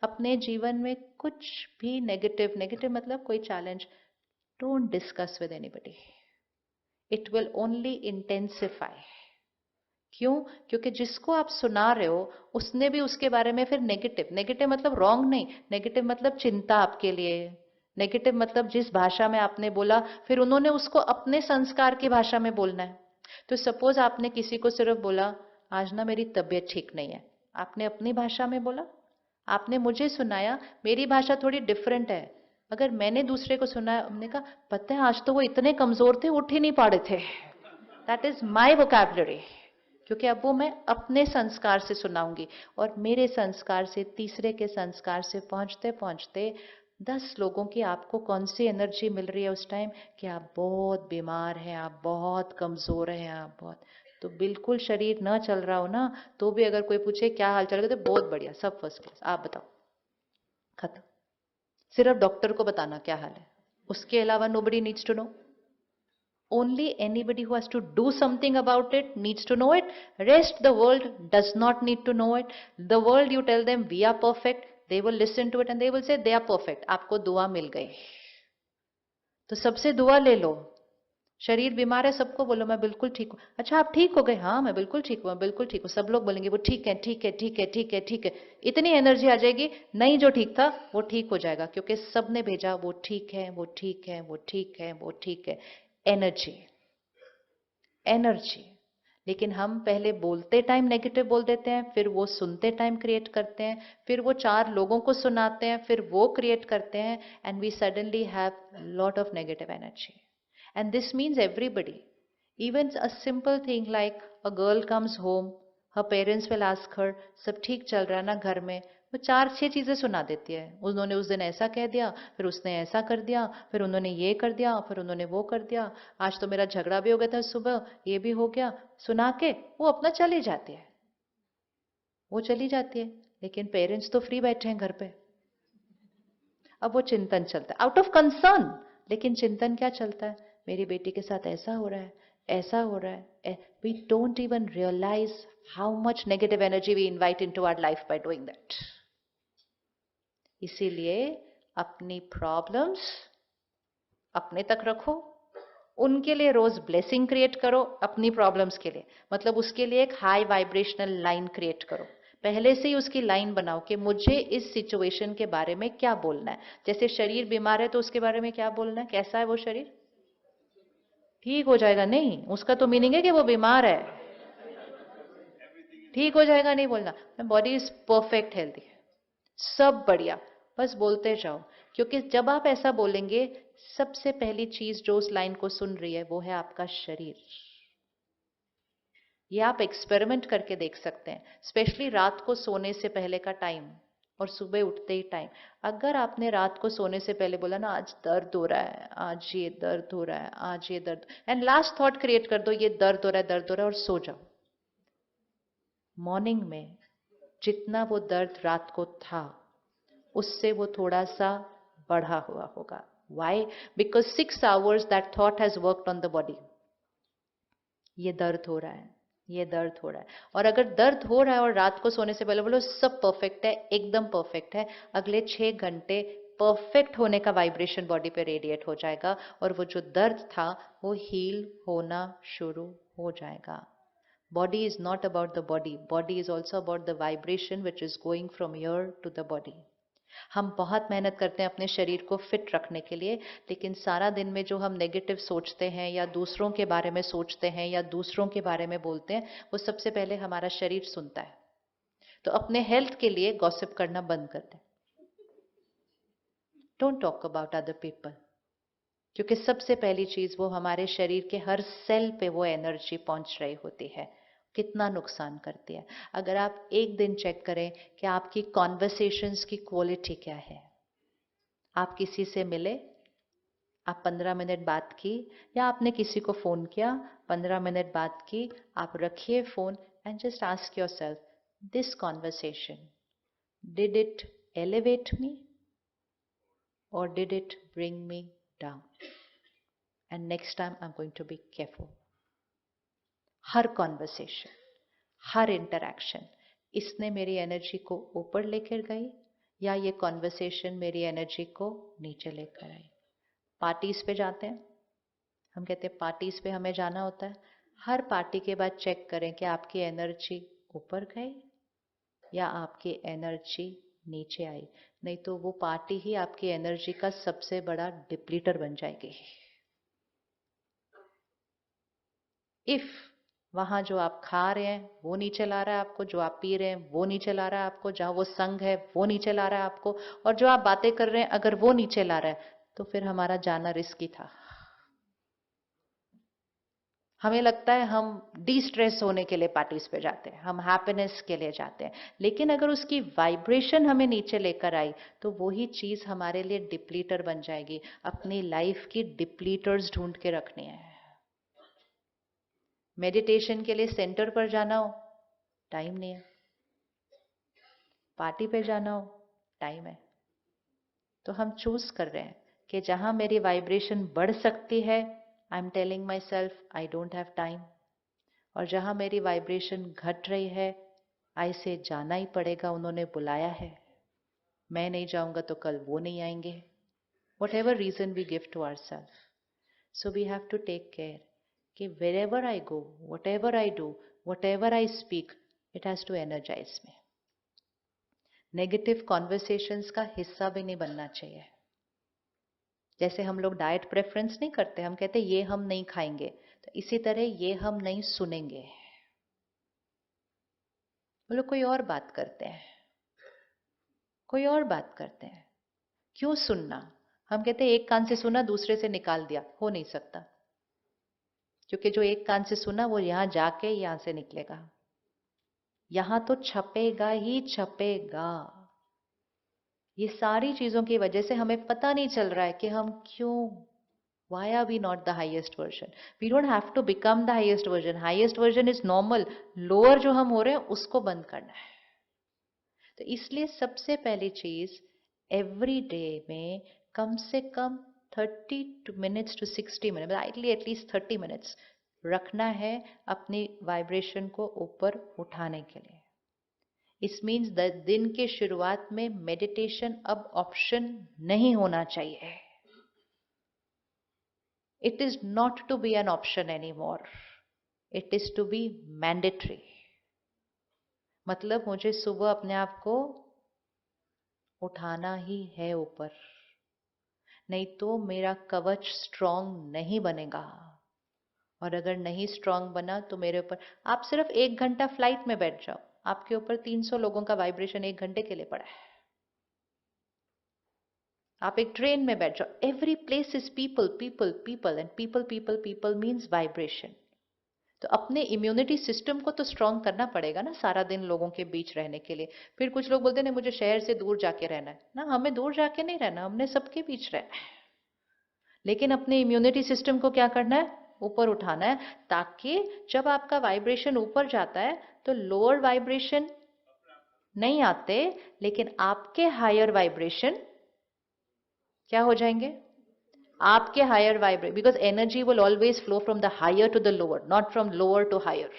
अपने जीवन में कुछ भी नेगेटिव, नेगेटिव मतलब कोई challenge, don't discuss with anybody, it will only intensify. क्यों? क्योंकि जिसको आप सुना रहे हो उसने भी उसके बारे में फिर नेगेटिव, नेगेटिव मतलब रॉन्ग नहीं, नेगेटिव मतलब चिंता आपके लिए, नेगेटिव मतलब जिस भाषा में आपने बोला फिर उन्होंने उसको अपने संस्कार की भाषा में बोलना है। तो सपोज आपने किसी को सिर्फ बोला आज ना मेरी तबीयत ठीक नहीं है, आपने अपनी भाषा में बोला, आपने मुझे सुनाया, मेरी भाषा थोड़ी डिफरेंट है। अगर मैंने दूसरे को सुना, हमने कहा पता है आज तो वो इतने कमजोर थे उठ ही नहीं पा रहे थे, दैट इज माई वोकैबुलरी, क्योंकि अब वो मैं अपने संस्कार से सुनाऊंगी, और मेरे संस्कार से तीसरे के संस्कार से पहुंचते पहुंचते 10 लोगों की आपको कौन सी एनर्जी मिल रही है उस टाइम कि आप बहुत बीमार हैं, आप बहुत कमजोर हैं, आप बहुत, तो बिल्कुल शरीर न चल रहा हो ना तो भी अगर कोई पूछे क्या हाल चल रहा है तो बहुत बढ़िया, सब फर्स्ट क्लास, आप बताओ, खत्म। सिर्फ डॉक्टर को बताना क्या हाल है, उसके अलावा nobody needs to know. Only anybody who has to do something about it needs to know it. Rest the world does not need to know it. The world, you tell them we are perfect, they will listen to it and they will say they are perfect. आपको दुआ मिल गई, तो सबसे दुआ ले लो। शरीर बीमार है सबको बोलो मैं बिल्कुल ठीक हूं, अच्छा आप ठीक हो गए, हाँ मैं बिल्कुल ठीक हूं, मैं बिल्कुल ठीक हूं, सब लोग बोलेंगे वो ठीक है ठीक है ठीक है ठीक है ठीक है, इतनी एनर्जी आ जाएगी, नहीं जो ठीक था वो ठीक हो जाएगा, क्योंकि सबने भेजा वो ठीक है वो ठीक है वो ठीक है वो ठीक है। Energy, energy. लेकिन हम पहले बोलते टाइम नेगेटिव बोल देते हैं, फिर वो सुनते टाइम क्रिएट करते हैं, फिर वो 4 लोगों को सुनाते हैं, फिर वो क्रिएट करते हैं, and we suddenly have lot of negative energy. And this means everybody, even a simple thing like a girl comes home, her parents will ask her सब ठीक चल रहा है ना घर में, वो 4-6 चीजें सुना देती है, उन्होंने उस दिन ऐसा कह दिया, फिर उसने ऐसा कर दिया, फिर उन्होंने ये कर दिया, फिर उन्होंने वो कर दिया, आज तो मेरा झगड़ा भी हो गया था सुबह, ये भी हो गया, सुना के वो अपना चली जाती है, वो चली जाती है। लेकिन पेरेंट्स तो फ्री बैठे हैं घर पे, अब वो चिंतन चलता है आउट ऑफ कंसर्न, लेकिन चिंतन क्या चलता है, मेरी बेटी के साथ ऐसा हो रहा है, ऐसा हो रहा है, we don't even realize how much negative energy we invite into our life by doing that. इसीलिए अपनी प्रॉब्लम्स अपने तक रखो, उनके लिए रोज ब्लेसिंग क्रिएट करो, अपनी प्रॉब्लम्स के लिए, मतलब उसके लिए एक हाई वाइब्रेशनल लाइन क्रिएट करो, पहले से ही उसकी लाइन बनाओ कि मुझे इस सिचुएशन के बारे में क्या बोलना है। जैसे शरीर बीमार है तो उसके बारे में क्या बोलना है, कैसा है वो शरीर, ठीक हो जाएगा नहीं, उसका तो मीनिंग है कि वो बीमार है, ठीक हो जाएगा नहीं बोलना, बॉडी इज परफेक्ट हेल्दी, सब बढ़िया, बस बोलते जाओ। क्योंकि जब आप ऐसा बोलेंगे, सबसे पहली चीज जो उस लाइन को सुन रही है वो है आपका शरीर। ये आप एक्सपेरिमेंट करके देख सकते हैं, स्पेशली रात को सोने से पहले का टाइम और सुबह उठते ही टाइम। अगर आपने रात को सोने से पहले बोला ना आज दर्द हो रहा है, आज ये दर्द हो रहा है, आज ये दर्द, एंड लास्ट थॉट क्रिएट कर दो ये दर्द हो रहा है, दर्द हो रहा है, और सो जाओ। मॉर्निंग में जितना वो दर्द रात को था उससे वो थोड़ा सा बढ़ा हुआ होगा। Why? Because 6 hours that thought has worked on the body. ये दर्द हो रहा है, ये दर्द हो रहा है, और अगर दर्द हो रहा है और रात को सोने से पहले बोलो सब परफेक्ट है, एकदम परफेक्ट है, अगले 6 घंटे परफेक्ट होने का वाइब्रेशन बॉडी पे रेडिएट हो जाएगा, और वो जो दर्द था वो हील होना शुरू हो जाएगा। Body is not about the body, body is also about the vibration which is going from here to the body. हम बहुत मेहनत करते हैं अपने शरीर को फिट रखने के लिए, लेकिन सारा दिन में जो हम नेगेटिव सोचते हैं या दूसरों के बारे में सोचते हैं या दूसरों के बारे में बोलते हैं, वो सबसे पहले हमारा शरीर सुनता है। तो अपने हेल्थ के लिए गॉसिप करना बंद कर दें, don't talk about other people, क्योंकि सबसे पहली चीज वो हमारे शरीर के हर सेल पे वो एनर्जी पहुंच रही होती है, कितना नुकसान करती है। अगर आप एक दिन चेक करें कि आपकी कॉन्वर्सेशंस की क्वालिटी क्या है, आप किसी से मिले, आप 15 मिनट बात की, या आपने किसी को फोन किया 15 मिनट बात की, आप रखिए phone and just ask yourself, this conversation, did it elevate me और did it bring me down? And next time I am going to be careful. हर कॉन्वर्सेशन, हर इंटरैक्शन, इसने मेरी एनर्जी को ऊपर लेकर गई या ये कॉन्वर्सेशन मेरी एनर्जी को नीचे लेकर आई। पार्टीज पे जाते हैं, हम कहते हैं पार्टीज पे हमें जाना होता है, हर पार्टी के बाद चेक करें कि आपकी एनर्जी ऊपर गई या आपकी एनर्जी नीचे आई, नहीं तो वो पार्टी ही आपकी एनर्जी का सबसे बड़ा डिप्लीटर बन जाएगी। इफ वहां जो आप खा रहे हैं वो नीचे ला रहा है आपको, जो आप पी रहे हैं वो नीचे ला रहा है आपको, जहां वो संग है वो नीचे ला रहा है आपको, और जो आप बातें कर रहे हैं अगर वो नीचे ला रहा है, तो फिर हमारा जाना रिस्की था। हमें लगता है हम डी स्ट्रेस होने के लिए पार्टीज पे जाते हैं, हम हैप्पीनेस के लिए जाते हैं, लेकिन अगर उसकी वाइब्रेशन हमें नीचे लेकर आई तो वही चीज हमारे लिए डिप्लीटर बन जाएगी। अपनी लाइफ की डिप्लीटर्स ढूंढ के रखनी है। मेडिटेशन के लिए सेंटर पर जाना हो, टाइम नहीं है। पार्टी पे जाना हो, टाइम है। तो हम चूज कर रहे हैं कि जहां मेरी वाइब्रेशन बढ़ सकती है, I am telling my self I don't have time, और जहां मेरी वाइब्रेशन घट रही है, आई से जाना ही पड़ेगा, उन्होंने बुलाया है, मैं नहीं जाऊंगा तो कल वो नहीं आएंगे, whatever reason we give to our self. So we have to take care कि wherever I go, whatever I do, whatever I speak, it has to energize me. Negative conversations का हिस्सा भी नहीं बनना चाहिए। जैसे हम लोग डाइट प्रेफरेंस नहीं करते, हम कहते ये हम नहीं खाएंगे, तो इसी तरह ये हम नहीं सुनेंगे। वो लोग कोई और बात करते हैं, कोई और बात करते हैं, क्यों सुनना? हम कहते हैं एक कान से सुना दूसरे से निकाल दिया, हो नहीं सकता, क्योंकि जो एक कान से सुना वो यहां जाके यहां से निकलेगा, यहां तो छपेगा ही छपेगा। ये सारी चीजों की वजह से हमें पता नहीं चल रहा है कि हम क्यों, why are we not the highest version? We don't have to become the highest version. Highest version is normal. Lower जो हम हो रहे हैं उसको बंद करना है। तो इसलिए सबसे पहली चीज, एवरी डे में कम से कम 30 minutes to 60 minute, ideally at least 30 minutes रखना है अपनी वाइब्रेशन को ऊपर उठाने के लिए। इस मीन्स दिन के शुरुआत में मेडिटेशन अब ऑप्शन नहीं होना चाहिए। It is not to be an option any more, it is to be mandatory. मतलब मुझे सुबह अपने आप को उठाना ही है ऊपर, नहीं तो मेरा कवच स्ट्रांग नहीं बनेगा, और अगर नहीं स्ट्रांग बना तो मेरे ऊपर, आप सिर्फ 1 घंटा फ्लाइट में बैठ जाओ, आपके ऊपर 300 लोगों का वाइब्रेशन 1 घंटे के लिए पड़ा है। आप एक ट्रेन में बैठ जाओ, every place is people people people, and people people people means vibration. तो अपने इम्यूनिटी सिस्टम को तो स्ट्रांग करना पड़ेगा ना, सारा दिन लोगों के बीच रहने के लिए। फिर कुछ लोग बोलते हैं मुझे शहर से दूर जाके रहना है ना, हमें दूर जाके नहीं रहना, हमने सबके बीच रहना है, लेकिन अपने इम्यूनिटी सिस्टम को क्या करना है, ऊपर उठाना है, ताकि जब आपका वाइब्रेशन ऊपर जाता है तो लोअर वाइब्रेशन नहीं आते, लेकिन आपके हायर वाइब्रेशन क्या हो जाएंगे, आपके higher vibrate, because energy will always flow from the higher to the lower, not from lower to higher.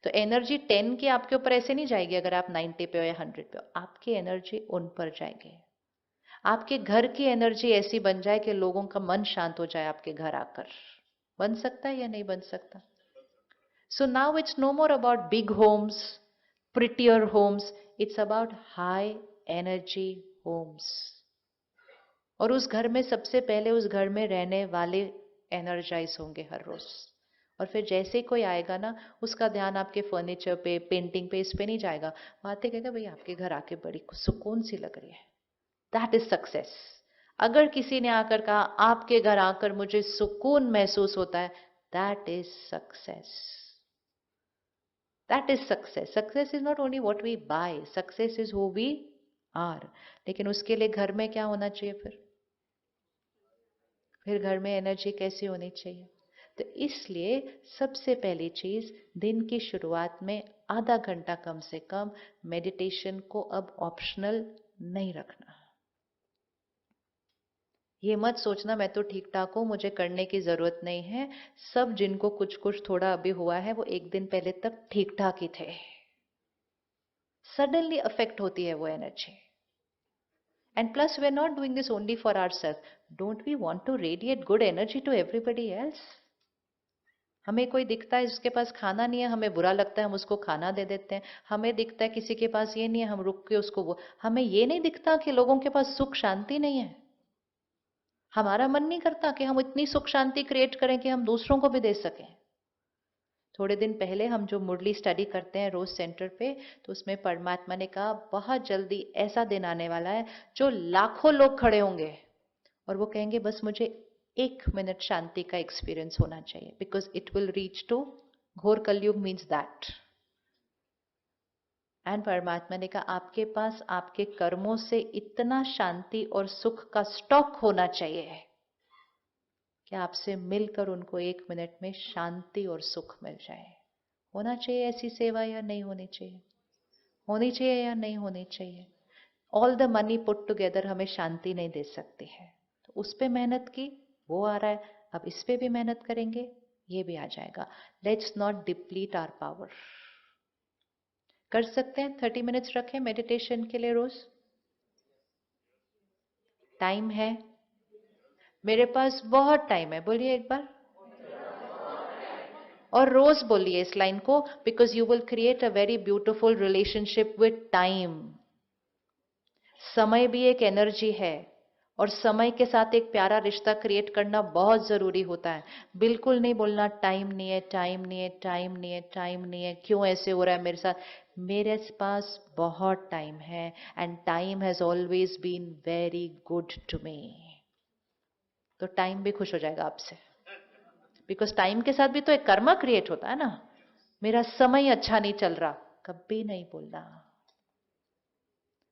तो एनर्जी 10 की आपके ऊपर ऐसे नहीं जाएगी अगर आप 90 पे हो या 100 पे हो, आपकी एनर्जी उन पर जाएगी। आपके घर की एनर्जी ऐसी बन जाए कि लोगों का मन शांत हो जाए आपके घर आकर। बन सकता है या नहीं बन सकता? So now it's no more about big homes, prettier homes, it's about high energy homes. और उस घर में सबसे पहले उस घर में रहने वाले एनर्जाइज होंगे हर रोज, और फिर जैसे ही कोई आएगा ना, उसका ध्यान आपके फर्नीचर पे, पेंटिंग पे, इस पे नहीं जाएगा, वो आते कहेगा भाई आपके घर आके बड़ी सुकून सी लग रही है। That is success. अगर किसी ने आकर कहा आपके घर आकर मुझे सुकून महसूस होता है, that is success. That is success. Success is not only what we buy, success is who we are. लेकिन उसके लिए घर में क्या होना चाहिए? फिर घर में एनर्जी कैसी होनी चाहिए? तो इसलिए सबसे पहली चीज, दिन की शुरुआत में आधा घंटा कम से कम मेडिटेशन को अब ऑप्शनल नहीं रखना। ये मत सोचना मैं तो ठीक ठाक हूं, मुझे करने की जरूरत नहीं है। सब जिनको कुछ कुछ थोड़ा अभी हुआ है वो एक दिन पहले तक ठीक ठाक ही थे, सडनली अफेक्ट होती है वो energy. And plus, we're not doing this only for ourselves. Don't we want to radiate good energy to everybody else? हमें कोई दिखता है जिसके पास खाना नहीं है, हमें बुरा लगता है, हम उसको खाना दे देते हैं. हमें दिखता है किसी के पास ये नहीं है, हम रुक के उसको वो. हमें ये नहीं दिखता कि लोगों के पास सुख शांति नहीं है. हमारा मन नहीं करता कि हम इतनी सुख शांति क्रिएट करें कि हम दूसरों को भी दे सकें. थोड़े दिन पहले हम जो मुरली स्टडी करते हैं रोज सेंटर पे, तो उसमें परमात्मा ने कहा बहुत जल्दी ऐसा दिन आने वाला है जो लाखों लोग खड़े होंगे और वो कहेंगे बस मुझे 1 मिनट शांति का एक्सपीरियंस होना चाहिए, because it will reach to घोर कलयुग मीन्स दैट. एंड परमात्मा ने कहा आपके पास आपके कर्मों से इतना शांति और सुख का स्टॉक होना चाहिए कि आपसे मिलकर उनको 1 मिनट में शांति और सुख मिल जाए. होना चाहिए ऐसी सेवा या नहीं होनी चाहिए? होनी चाहिए या नहीं होनी चाहिए? All the money put together हमें शांति नहीं दे सकती है. तो उस पे मेहनत की, वो आ रहा है, अब इस पे भी मेहनत करेंगे, ये भी आ जाएगा. Let's not deplete our power. कर सकते हैं 30 मिनट्स रखें मेडिटेशन के लिए रोज. टाइम है? मेरे पास बहुत टाइम है. बोलिए एक बार. और रोज बोलिए इस लाइन को, because you will create a very beautiful relationship with time. समय भी एक एनर्जी है और समय के साथ एक प्यारा रिश्ता क्रिएट करना बहुत जरूरी होता है. बिल्कुल नहीं बोलना टाइम नहीं है, टाइम नहीं है, टाइम नहीं है, टाइम नहीं है, क्यों ऐसे हो रहा है मेरे साथ. मेरे पास बहुत टाइम है and time has always been very good to me. तो टाइम भी खुश हो जाएगा आपसे, बिकॉज टाइम के साथ भी तो एक कर्मा क्रिएट होता है ना. मेरा समय अच्छा नहीं चल रहा, कभी नहीं बोलना.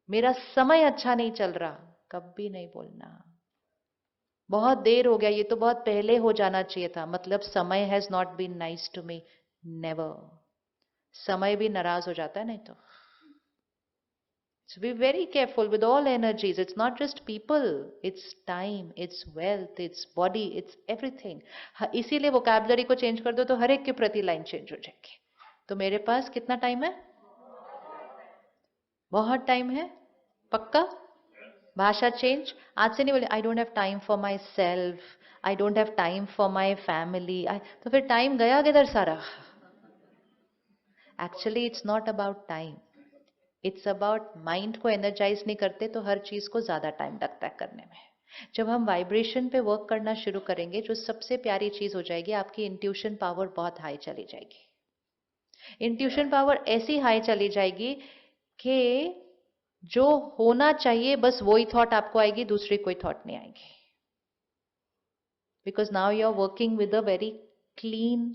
मेरा समय अच्छा नहीं चल रहा, कभी नहीं बोलना. बहुत देर हो गया, ये तो बहुत पहले हो जाना चाहिए था, मतलब समय has not been nice to me. Never. समय भी नाराज हो जाता है नहीं तो. So be very careful with all energies. It's not just people. It's time, it's wealth, it's body, it's everything. इसीलिए वोकैबुलरी को चेंज कर दो तो हर एक के प्रति लाइन चेंज हो जाएगी. तो मेरे पास कितना टाइम है? बहुत टाइम है. पक्का? भाषा चेंज. आज से नहीं बोले I don't have time for my self, I don't have time for my family. तो फिर टाइम गया किधर सारा? Actually it's not about time. It's about mind को एनर्जाइज नहीं करते तो हर चीज को ज्यादा टाइम लगता है करने में. जब हम वाइब्रेशन पे वर्क करना शुरू करेंगे, जो सबसे प्यारी चीज हो जाएगी, आपकी इंट्यूशन पावर बहुत हाई चली जाएगी. इंट्यूशन पावर ऐसी हाई चली जाएगी कि जो होना चाहिए बस वही थॉट आपको आएगी, दूसरी कोई थॉट नहीं आएगी. Because now you are working with a very clean,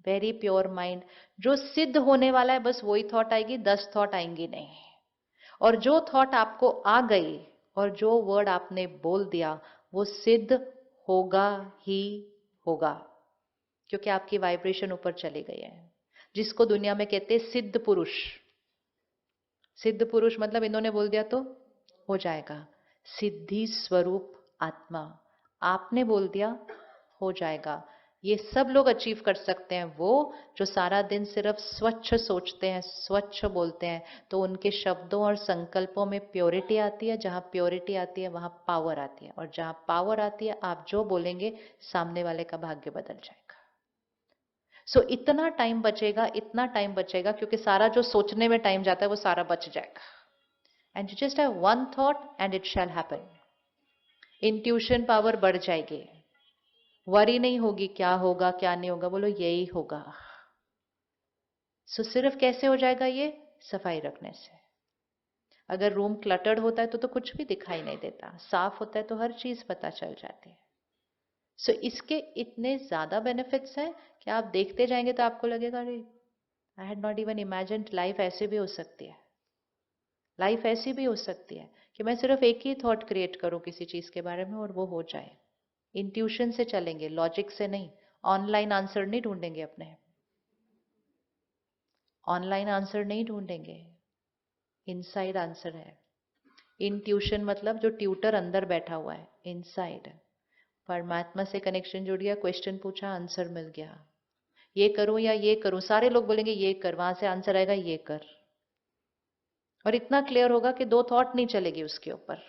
very pure mind. जो सिद्ध होने वाला है बस वही थॉट आएगी, 10 थॉट आएंगी नहीं. और जो थॉट आपको आ गई और जो वर्ड आपने बोल दिया वो सिद्ध होगा ही होगा, क्योंकि आपकी वाइब्रेशन ऊपर चली गई है. जिसको दुनिया में कहते हैं सिद्ध पुरुष. सिद्ध पुरुष मतलब इन्होंने बोल दिया तो हो जाएगा. सिद्धि स्वरूप आत्मा, आपने बोल दिया हो जाएगा. ये सब लोग अचीव कर सकते हैं वो जो सारा दिन सिर्फ स्वच्छ सोचते हैं, स्वच्छ बोलते हैं. तो उनके शब्दों और संकल्पों में प्योरिटी आती है. जहां प्योरिटी आती है वहां पावर आती है, और जहां पावर आती है आप जो बोलेंगे सामने वाले का भाग्य बदल जाएगा. सो इतना टाइम बचेगा, इतना टाइम बचेगा, क्योंकि सारा जो सोचने में टाइम जाता है वो सारा बच जाएगा. And you just have one thought and it shall happen. Intuition power बढ़ जाएगी. वरी नहीं होगी क्या होगा क्या नहीं होगा, बोलो यही होगा. सो सिर्फ कैसे हो जाएगा ये? सफाई रखने से. अगर रूम क्लटर्ड होता है तो कुछ भी दिखाई नहीं देता. साफ होता है तो हर चीज पता चल जाती है. सो इसके इतने ज्यादा बेनिफिट्स हैं कि आप देखते जाएंगे तो आपको लगेगा अरे I had not even imagined life ऐसे भी हो सकती है. लाइफ ऐसी भी हो सकती है कि मैं सिर्फ एक ही थॉट क्रिएट करूं किसी चीज के बारे में और वो हो जाए. इंट्यूशन से चलेंगे, लॉजिक से नहीं. ऑनलाइन आंसर नहीं ढूंढेंगे अपने. ऑनलाइन आंसर नहीं ढूंढेंगे. इनसाइड आंसर है. इंट्यूशन मतलब जो ट्यूटर अंदर बैठा हुआ है, इनसाइड. परमात्मा से कनेक्शन जुड़ गया, क्वेश्चन पूछा, आंसर मिल गया. ये करूं या ये करूं, सारे लोग बोलेंगे ये कर, वहां से आंसर आएगा ये कर. और इतना क्लियर होगा कि दो थॉट नहीं चलेगी उसके ऊपर।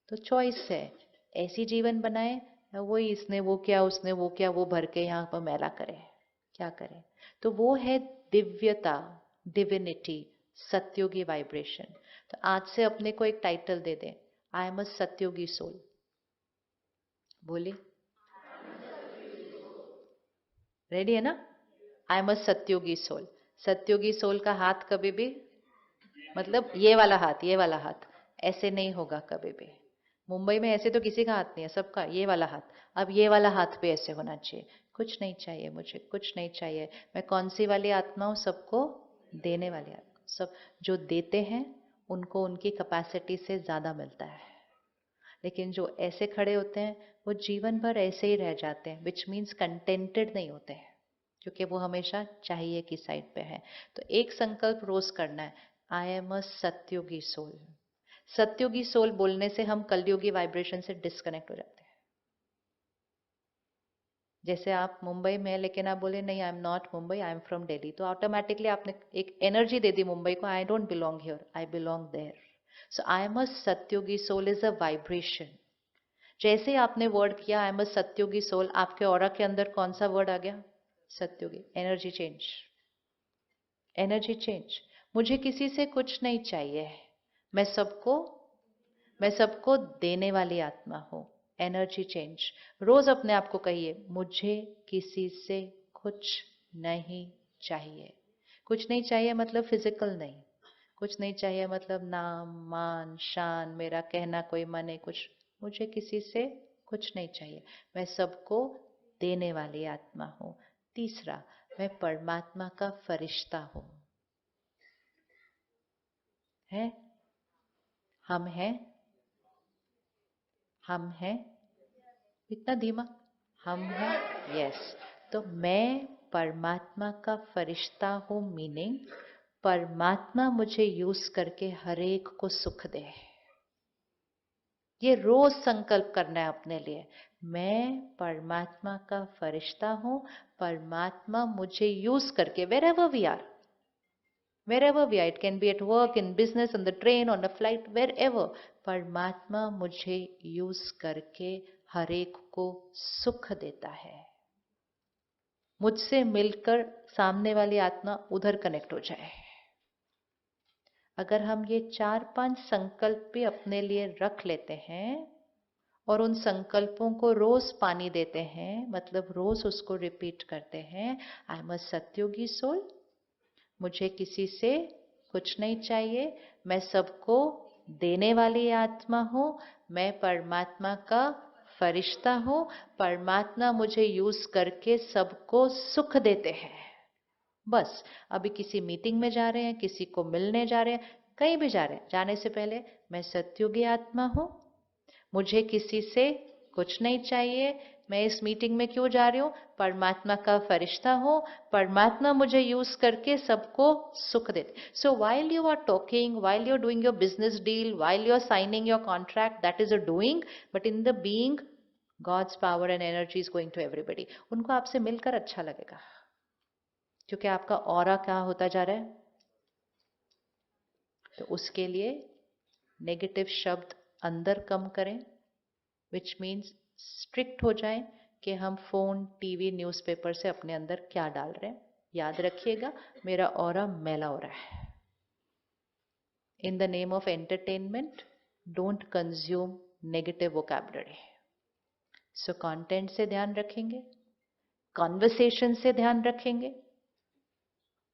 तो चॉइस है, ऐसी जीवन बनाए या वही इसने वो किया उसने वो किया वो भर के यहाँ पर मैला करे, क्या करे। तो वो है दिव्यता, डिविनिटी, सत्योगी वाइब्रेशन। तो आज से अपने को एक टाइटल दे दें, आई एम अ सत्योगी सोल। बोलिए, रेडी है ना? आई एम अ सत्योगी सोल। सत्योगी सोल का हाथ कभी भी, मतलब ये वाला हाथ, ये वाला हाथ ऐसे नहीं होगा कभी भी। मुंबई में ऐसे तो किसी का हाथ नहीं है, सबका ये वाला हाथ। अब ये वाला हाथ पे ऐसे होना चाहिए, कुछ नहीं चाहिए मुझे, कुछ नहीं चाहिए। मैं कौन सी वाली आत्मा हूँ? सबको देने वाली आत्मा। सब जो देते हैं उनको उनकी कैपेसिटी से ज्यादा मिलता है, लेकिन जो ऐसे खड़े होते हैं वो जीवन भर ऐसे ही रह जाते हैं, विच मीन्स कंटेंटेड नहीं होते हैं, क्योंकि वो हमेशा चाहिए की साइड पे है। तो एक संकल्प रोज करना है, आई एम अ सत्योगी सोल। सत्योगी सोल बोलने से हम कलयुगी वाइब्रेशन से डिस्कनेक्ट हो जाते हैं। जैसे आप मुंबई में, लेकिन आप बोले नहीं I am not Mumbai, I am from Delhi, तो ऑटोमेटिकली आपने एक एनर्जी दे दी मुंबई को, I don't belong here, I belong there. So I am a सत्योगी सोल इज अ वाइब्रेशन। जैसे ही आपने वर्ड किया आई एम अ सत्योगी सोल, आपके ऑरा के अंदर कौन सा वर्ड आ गया? सत्योगी। Energy change, energy change. मुझे किसी से कुछ नहीं चाहिए, मैं सबको मैं सबको देने वाली आत्मा हूं। Energy change. रोज अपने आप को कहिए, मुझे किसी से कुछ नहीं चाहिए। कुछ नहीं चाहिए मतलब फिजिकल नहीं, कुछ नहीं चाहिए मतलब नाम मान शान, मेरा कहना कोई माने कुछ, मुझे किसी से कुछ नहीं चाहिए। मैं सबको देने वाली आत्मा हूं। तीसरा, मैं परमात्मा का फरिश्ता हूं। है, हम हैं, हम हैं, इतना धीमा, हम हैं, यस। तो मैं परमात्मा का फरिश्ता हूं, मीनिंग परमात्मा मुझे यूज करके हर एक को सुख दे। ये रोज संकल्प करना है अपने लिए, मैं परमात्मा का फरिश्ता हूं, परमात्मा मुझे यूज करके, wherever we are, wherever we are, it can be at work, in business, on the train, on the flight, wherever, परमात्मा मुझे यूज करके हर एक को सुख देता है। मुझसे मिलकर सामने वाली आत्मा उधर कनेक्ट हो जाए। अगर हम ये 4-5 संकल्प भी अपने लिए रख लेते हैं और उन संकल्पों को रोज पानी देते हैं, मतलब रोज उसको रिपीट करते हैं, आई एम अ सत्योगी सोल, मुझे किसी से कुछ नहीं चाहिए, मैं सबको देने वाली आत्मा हूं, मैं परमात्मा का फरिश्ता हूं, परमात्मा मुझे यूज करके सबको सुख देते हैं। बस अभी किसी मीटिंग में जा रहे हैं, किसी को मिलने जा रहे हैं, कहीं भी जा रहे हैं, जाने से पहले मैं सत्युगी आत्मा हूं, मुझे किसी से कुछ नहीं चाहिए, मैं इस मीटिंग में क्यों जा रही हूं? परमात्मा का फरिश्ता हूं, परमात्मा मुझे यूज करके सबको सुख देते। So while you are talking, while you are doing your business deal, while you are signing your contract, that is a doing, but in the being God's power and energy is going to everybody. उनको आपसे मिलकर अच्छा लगेगा, क्योंकि आपका aura क्या होता जा रहा है। तो उसके लिए नेगेटिव शब्द अंदर कम करें, विच मीन्स स्ट्रिक्ट हो जाए कि हम फोन टीवी न्यूज़पेपर से अपने अंदर क्या डाल रहे हैं। याद रखिएगा, मेरा ऑरा मैला हो रहा है। In the name of entertainment don't consume negative vocabulary. So content से ध्यान रखेंगे, कॉन्वर्सेशन से ध्यान रखेंगे,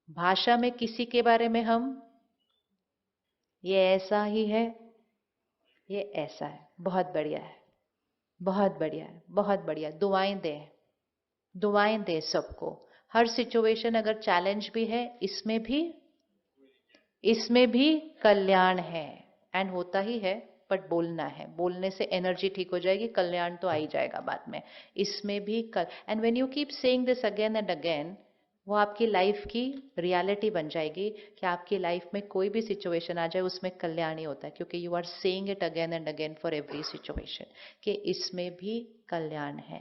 भाषा में किसी के बारे में हम ये ऐसा ही है, ये ऐसा है, बहुत बढ़िया है, बहुत बढ़िया है, बहुत बढ़िया, दुआएं दें, दुआएं दें सबको। हर सिचुएशन अगर चैलेंज भी है, इसमें भी कल्याण है, एंड होता ही है, बट बोलना है, बोलने से एनर्जी ठीक हो जाएगी, कल्याण तो आ ही जाएगा बाद में। इसमें भी and when you keep saying this again and again, वो आपकी लाइफ की रियलिटी बन जाएगी कि आपकी लाइफ में कोई भी सिचुएशन आ जाए उसमें कल्याण ही होता है, क्योंकि you are saying it again and again for every situation कि इसमें भी कल्याण है।